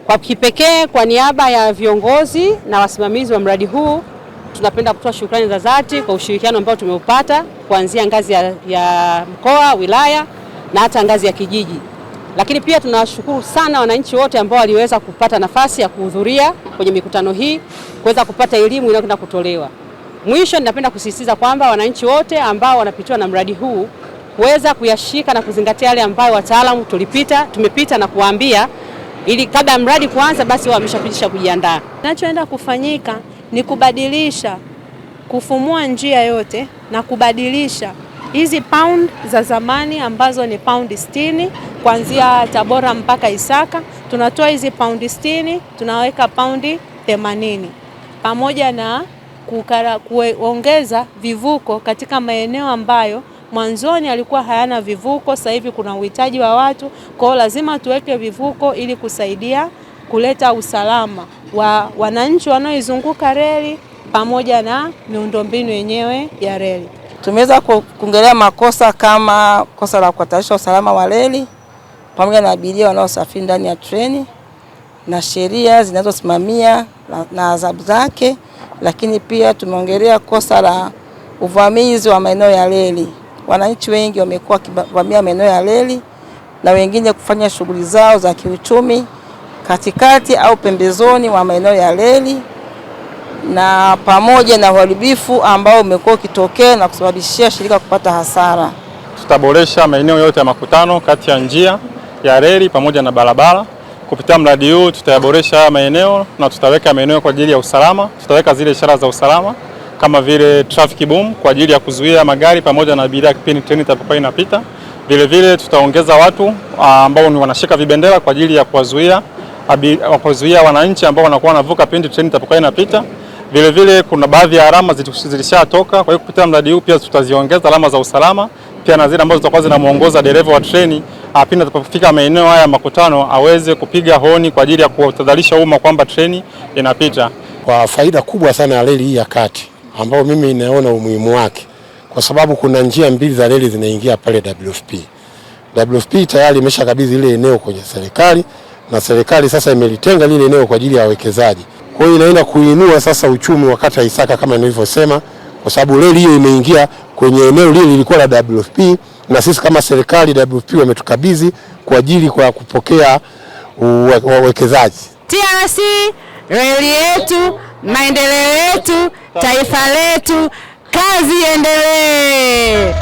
Kwa kipekee kwa niaba ya viongozi na wasimamizi wa mradi huu tunapenda kutoa shukrani za dhati kwa ushirikiano ambao tumeupata kuanzia ngazi ya mkoa, wilaya na hata ngazi ya kijiji. Lakini pia tunawashukuru sana wananchi wote ambao waliweza kupata nafasi ya kuhudhuria kwenye mikutano hii, kuweza kupata elimu inayokwenda kutolewa. Mwisho ninapenda kusisitiza kwamba wananchi wote ambao wanapitiwa na mradi huu kuweza kuyashika na kuzingatia yale ambayo wataalamu tumepita na kuwaambia, ili kabla ya mradi kuanza basi wameshapitisha kujiandaa. Kinachoenda kufanyika ni kubadilisha, kufumua njia yote na kubadilisha hizi pound za zamani ambazo ni pound 60 kuanzia Tabora mpaka Isaka. Tunatoa hizi pound 60 tunaweka pound 80 pamoja na kuongeza vivuko katika maeneo ambayo mwanzoni alikuwa hayana vivuko. Sasa hivi kuna uhitaji wa watu, kwa hiyo lazima tuweke vivuko ili kusaidia kuleta usalama wa wananchi wanaoizunguka reli pamoja na miundombinu yenyewe ya reli. Tumeweza kuongelea makosa kama kosa la kuhatarisha usalama wa reli pamoja na abiria wanaosafiri ndani ya treni na sheria zinazosimamia na adhabu zake, lakini pia tumeongelea kosa la uvamizi wa maeneo ya reli. Wananchi wengi wamekuwa wakivamia maeneo ya reli na wengine kufanya shughuli zao za kiuchumi katikati au pembezoni wa maeneo ya reli, na pamoja na uharibifu ambao umekuwa ukitokea na kusababishia shirika kupata hasara. Tutaboresha maeneo yote ya makutano kati ya njia ya reli pamoja na barabara. Kupitia mradi huu tutayaboresha maeneo na tutaweka maeneo kwa ajili ya usalama. Tutaweka zile ishara za usalama kama vile traffic boom kwa ajili ya kuzuia magari pamoja na abiria kipindi treni itakapokuwa inapita. Vile vile tutaongeza watu ambao ni wanashika vibendera kwa ajili ya kuwazuia wananchi ambao wanakuwa wanavuka pindi treni itakapokuwa inapita. Vile vile kuna baadhi ya alama zilishatoka, kwa hiyo kupitia mradi huu pia tutaziongeza alama za usalama, pia na zile ambazo zitakuwa zinamuongoza dereva wa treni pindi atakapofika maeneo haya makutano aweze kupiga honi kwa ajili ya kutadharisha umma kwamba treni inapita. Kwa faida kubwa sana ya reli hii ya kati ambao mimi naona umuhimu wake, kwa sababu kuna njia mbili za reli zinaingia pale WFP. WFP tayari imeshakabidhi ile eneo kwenye serikali na serikali sasa imelitenga lile eneo kwa ajili ya wawekezaji. Kwa hiyo inaenda kuinua sasa uchumi wa kata Isaka kama nilivyosema, kwa sababu reli hiyo imeingia kwenye eneo lile lilikuwa la WFP, na sisi kama serikali WFP wametukabidhi kwa ajili kwa kupokea wawekezaji. TRC, reli yetu, maendeleo yetu, taifa letu, kazi iendelee.